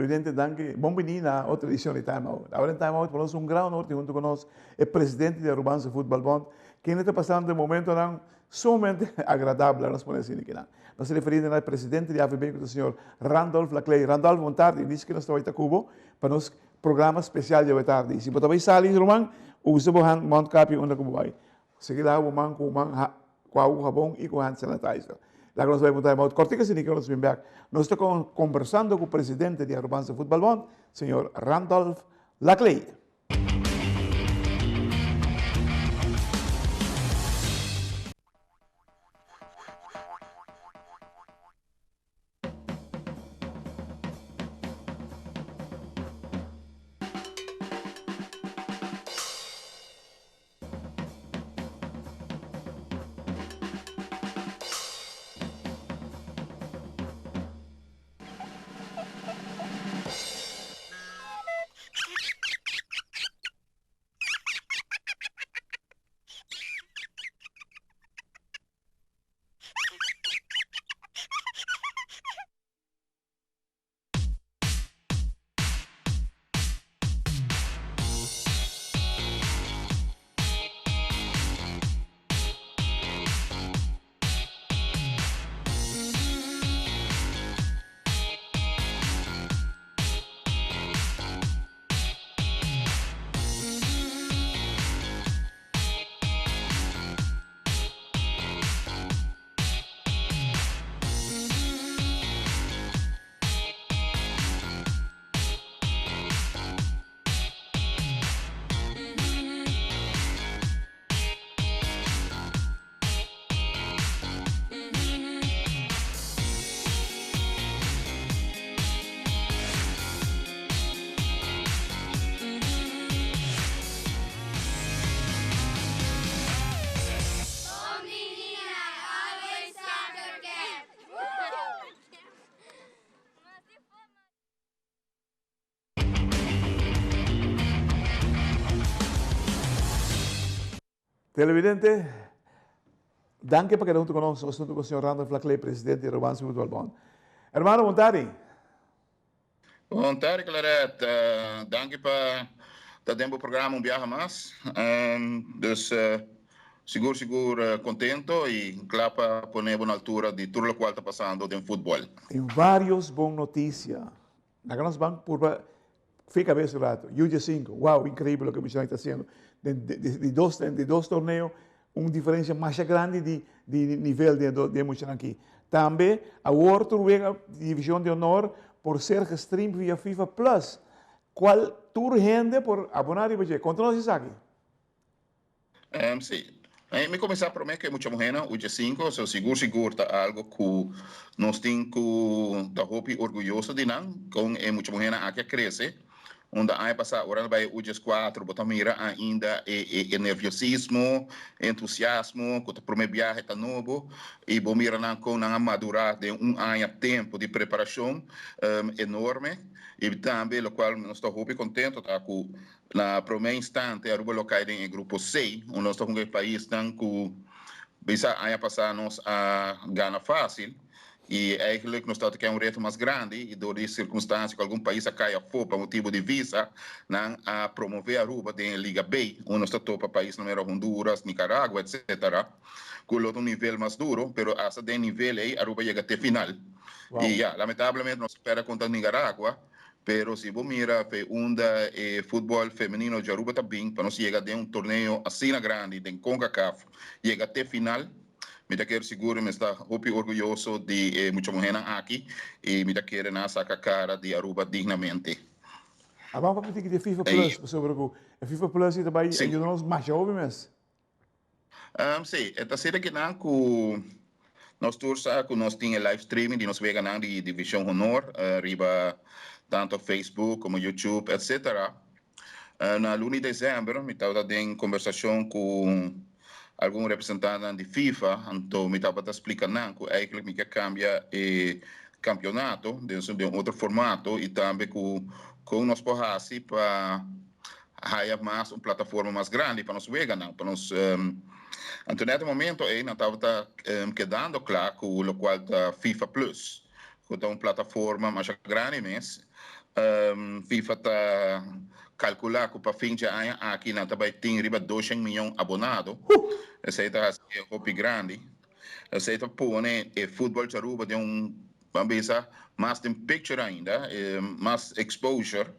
televidente, danke, bienvenido a otra edición de Time Out. Ahora en Time Out ponemos un gran honor junto con nosotros el presidente de Arubanza Football Bond, que está pasando un momento sumamente agradable, nos pone decir que nos referimos al presidente de AFB, el señor Randolph Laclay. Randolph, buenas tardes, dice que nos está en Cuba para nos programa especial de tarde. Si você vai sair, Roman, usa o mount copy onde como vai. Seguirá o man com o jabón e com hand sanitizer. Lá que nós vamos botar muito cortica, se ninguém nos vem back. Nós estamos conversando com o presidente de Arubanza Football Bond, senhor Randolph Laclay. Televidente, danke para que junto con nosotros, junto con el señor Randolph Laclay, presidente de Arubanza Football Bond. Hermano, buenas tardes. Buenas tardes, Claret. Danke para o programa viaja mais. Seguro contento e claro para poner na altura de tudo o que está passando no futebol. Tem várias boas notícias. Nós vamos por fica bem esse rato. UG5, wow, incrível o que o Michel está fazendo. De dois torneios, uma diferença mais grande de nível de emoção aqui. Também a outra divisão de honor por ser stream via FIFA Plus. Qual tu rende por abonar e você? Conta-nos isso aqui. Sim. Me começar por mim que é muito morena, o G5, so seguro tá algo que nós temos que tá orgulhoso de não, com é muito morena aqui cresce. Onde a passar agora vai o G4, botar mira ainda é nerviosismo, entusiasmo, que o primeiro viagem tá novo e bom mira não com a madurar de ano tempo de preparação enorme e também o qual nós estamos muito contentes tá com na primeira instante a Aruba local em grupo C, onde nós estamos com o país tão que bisa ano passar nós a ganha fácil. E eigenlijk nós estamos aqui reto mais grande e door die circunstância que algum país caia fora por motivo de visa não a promover a Aruba em Liga B, onde nós estamos para país número Honduras, Nicarágua, etc. Com outro nível mais duro, mas essa de nível aí Aruba chega até final. Wow. E lamentavelmente nós espera contra Nicarágua, pero se você mira onda futebol feminino de Aruba também, para nós chegar a torneio assim grande, de CONCACAF, chega até final. Me quero seguro, me está muito orgulhoso de muita mulher aqui e me quero na saca cara de Aruba dignamente. Vamos para pedir de FIFA Plus, sobre o FIFA Plus e também ajuda-nos mais jovens. Sim, esta série que não que nós torça que nós temos live streaming de nós vega na de divisão honor, riba tanto Facebook como YouTube, etc. Na luna de dezembro, me estava em conversação com algum representante de FIFA, então me estava explicando que eigenlijk me quer cambiar o campeonato de outro formato e também com nós podemos para haya mais uma plataforma mais grande para nós ver não para nós então nesse momento aí não estava quedando claro com o qual da FIFA Plus que é uma plataforma mais grande mesmo FIFA tá calcular que para fim de ano aqui na também tem riba 200 milhões abonados. Essa aí tá hopi grande. Essa aí tá pô, né? E futebol de Aruba tem vamos mais tem picture ainda, mais exposure.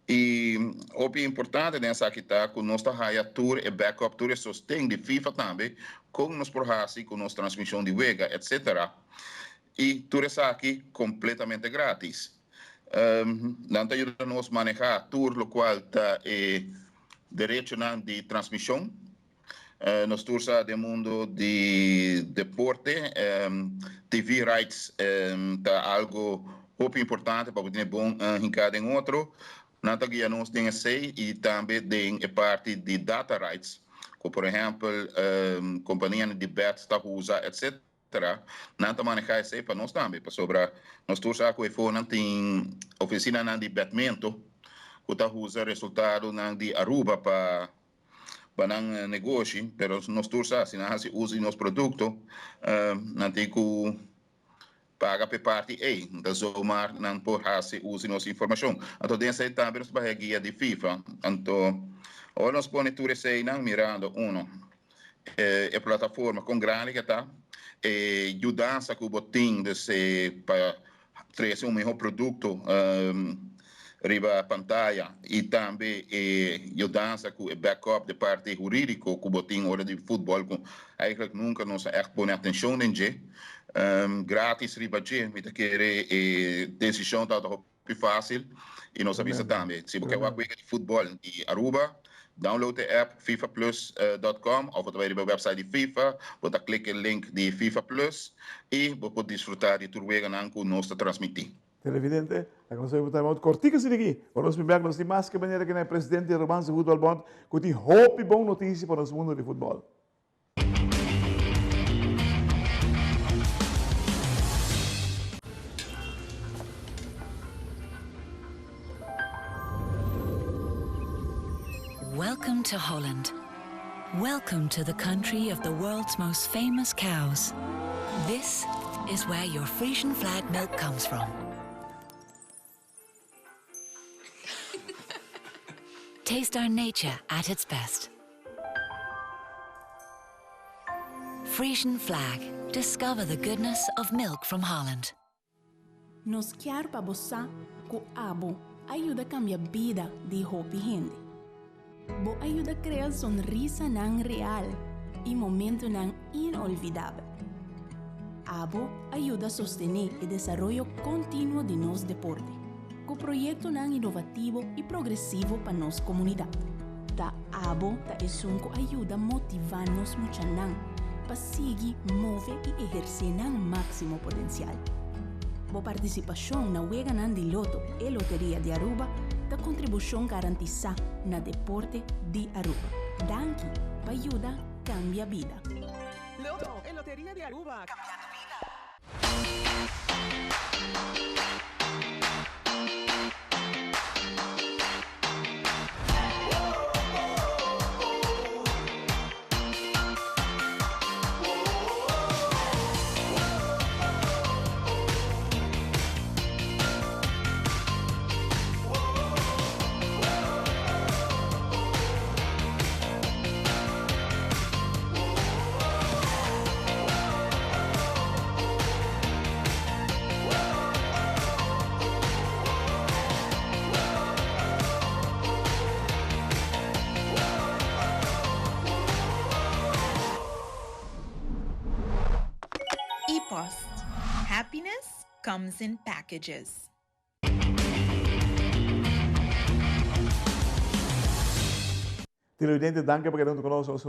E o que é importante nessa aqui tá com nossa raia tour e backup tour e sostém de FIFA também, com nos porrasi, com nossa transmissão de Vega, etc. E tudo isso aqui completamente grátis. Não ajuda a nos manejar tour, o qual está direito de transmissão. Nós tours do mundo de deporte, TV rights está algo muito importante para poder bom em cada outro. Nós temos tem sei e também tem a parte de data rights, como por exemplo companhia de bet está usa etc. Nós manejar isso para nós também, para sobre nós tours aqui foi não tem oficina de betmento, que está usa resultado de Aruba para banang negócio, pero nós tursa se nós usa nos produto, não tem que paga per parte da zomar não por hasi usa nos informação. Então dessa também nos vai guia de FIFA. Então, ou nós põe tudo sei não mirando a plataforma com grande que tá ajudança que o botim de se para trazer melhor produto riba pantalla e também ajudança com o backup de parte jurídico que botim hora de futebol com eigenlijk nunca nos echt põe atenção em je grátis riba je me querer decisão tá fácil e nós avisa também se você vai de futebol de Aruba download a app fifaplus.com of através do website de FIFA, você clica no link de FIFA Plus e você pode desfrutar de tudo que nós transmitir. Televidente, nós vamos botar muito cortico se aqui. Nós vamos ver mais que maneira que o presidente do Romance Futebol Bond que tem hope bom notícia para o mundo de futebol. Welcome to Holland. Welcome to the country of the world's most famous cows. This is where your Frisian flag milk comes from. Taste our nature at its best. Frisian flag. Discover the goodness of milk from Holland. Nos quer para você que abo ajuda a cambiar a vida de hopi gente. Bo ajuda a criar sonrisa nan real e momento nan inolvidável. Abo ajuda a sostener o desenvolvimento contínuo de nos deporte, com projeto nan inovativo e progressivo para nos comunidade. Ta abo ta esunco ajuda a motivar-nos muito nan para seguir, mover e exercer nan máximo potencial. Bo participação na Wega nan de Loto e Loteria de Aruba da contribuição garantizada na deporte de Aruba. Danke, para ajudar cambia vida. Loto e Loteria de Aruba. Cambiando vida. ePost. Happiness comes in packages. Televidente, danke por quedando conosco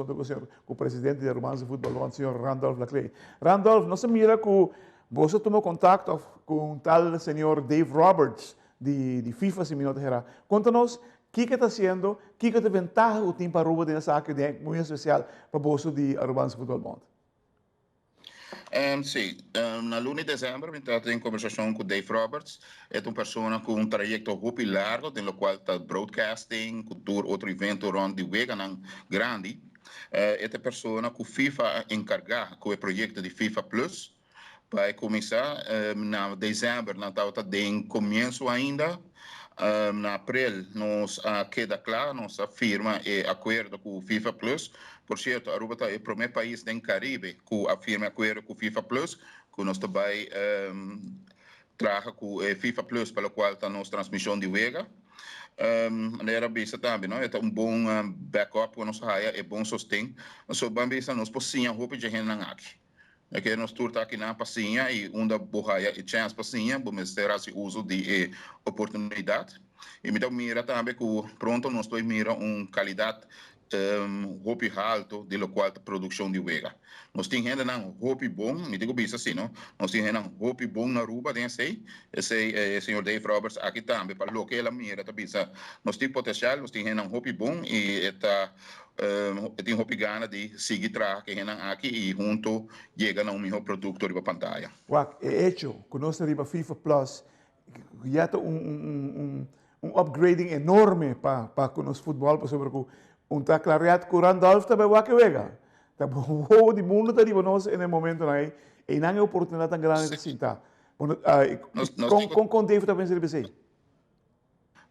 com o presidente do Romance Futebol, o senhor Randolph Laclay. Randolph, nós mira que você tomou contato com o tal senhor Dave Roberts, de FIFA, se me não errar. Conta-nos o que está fazendo, o que é a vantagem que tem para Aruba nessa área muito especial para você de Romance Futebol Bond. Sim, na lunes de dezembro, eu em conversação com Dave Roberts, é uma pessoa com trajeto muito largo, no qual está broadcasting, com outro evento onde Wega grande. É uma pessoa que FIFA encarga com o projeto de FIFA Plus, vai começar em dezembro, na data de começo ainda, na abril nos queda claro, nos firma o acordo com o FIFA Plus. Por certo, Aruba é o primeiro país do Caribe que firma acordo com o FIFA Plus, que nós também traga com o FIFA Plus, pelo qual está nossa transmissão de Vega. Maneira bisa também, não? É um bom backup para nossa raia, é bom sostém. So bem bisa nós possíamos roupa de gente não aqui. É que nós turta aqui na passinha e onde borraia e chance passinha, vamos ter esse uso de oportunidade. E me dá mira também que pronto nós dois mira qualidade roupa alto de lo qual a produção de Vega. Nós temos ainda roupa bom, me digo bisa assim, não? Nós temos ainda roupa bom na Aruba, tem esse senhor Dave Roberts aqui também para lo que ela mira, tá bisa. Nós temos potencial, nós temos ainda roupa bom e tem roupa gana de seguir tra que ainda aqui e junto chega a melhor produto de pantalla. É hecho, que nós temos FIFA Plus, já tem upgrading enorme para o nosso futebol, para sobre tá clareado que o Randolph também vai que vega. Tá bom, de mundo tá riba nós no momento aí e não é oportunidade tão grande assim tá. Com Dave também se deve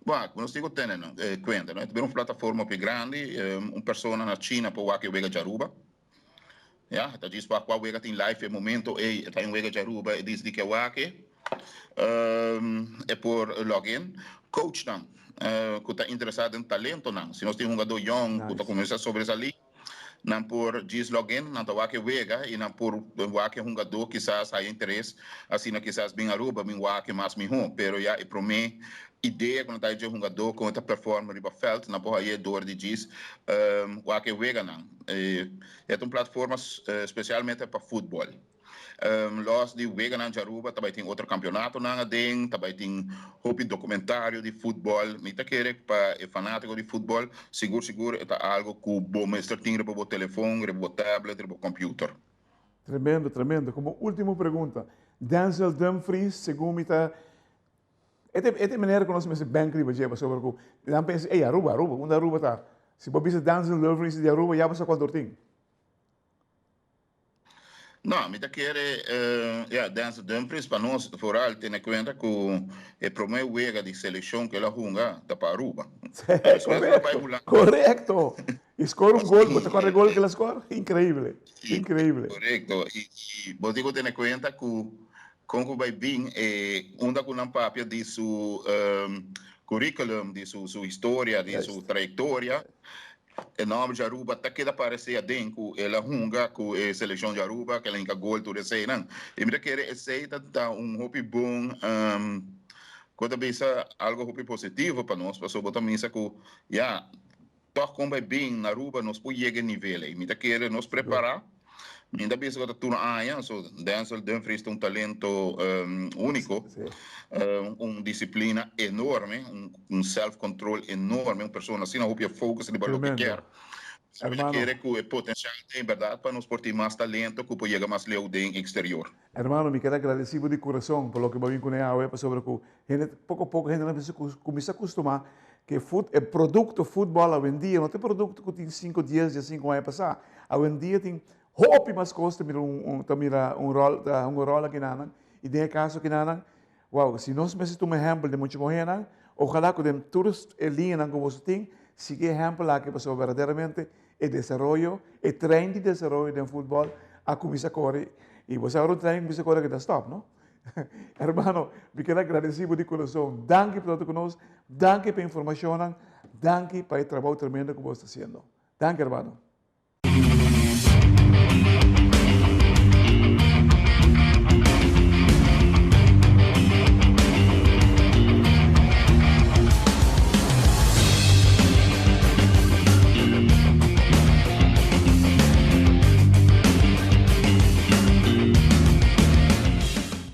Bom, nós temos tendo conta, não? Temos uma plataforma bem grande, uma pessoa na China para que vega de Aruba. Ja, tá diz para qual vega tem live no momento e tá em vega de Aruba e diz de que wake é por login coach não. Que está interessado em talento não. Se nós temos um jogador young que está começando a sobresair, não por diz login, não está que vega e não por que um jogador quizás há interesse, assim não quizás bem Aruba, bem que mais melhor, pero já é para mim ideia quando está de um jogador com essa performance no feld, não pode ir dor de diz que vega não. É uma plataforma especialmente para futebol. Los de Vega na Aruba também tem outro campeonato na Adem, também tem um documentário de futebol. Me tá querendo para fanático de futebol, seguro é algo que bom mestre tem para o telefone, para o tablet, para o computer. Tremendo, tremendo. Como última pergunta, Denzel Dumfries, segundo me tá é maneira que nós me bem criba já sobre o não pensa, ei Aruba, onde Aruba tá? Se você pensa Denzel Dumfries de Aruba, já passa quanto tem? Não, me quer Denzel Dumfries para nós, foral, tem em conta que é o primeiro vega de seleção que ela junga da para Aruba. Correto. Escora gol, bota corre gol que ela escora, incrível, incrível. Correto. E você digo tem em conta que como vai bem onda com um papel de seu currículo, de sua história, de sua trajetória. O nome de Aruba está que aparecer dentro ela junga com a seleção de Aruba que ela enca gol tudo isso não e me quer esse tá hobby bom quando pensa algo hobby positivo para nós para sobre também isso que já toca como vai bem na Aruba nós pode chegar nível e me quer nos preparar ainda pensa que tu não so Denzel Dumfries tem talento único disciplina enorme self-control enorme uma pessoa assim não hobby focus de o que quer Hermano, quer que o potencial tem verdade para nos portar mais talento que pode chegar mais leu do exterior. Hermano, me quero agradecido de coração por lo que vai com a sobre que pouco a pouco a gente começa a acostumar que o produto futebol hoje em dia não tem produto que tem 5 dias e 5 anos passar. Hoje em dia tem roupa mais custa mira um rol aqui na e tem caso que na wow, se nós precisamos um exemplo de muito morrer ojalá que dem todos a linha que você tem siga exemplo lá que passou verdadeiramente o desenvolvimento, o treino de desenvolvimento do futebol a começar a correr e você agora o treino começa a correr que está stop, não? Hermano, me quero agradecido de coração. Danke por estar conosco, danke pela informação, danke pelo trabalho tremendo que você está fazendo. Danke, hermano.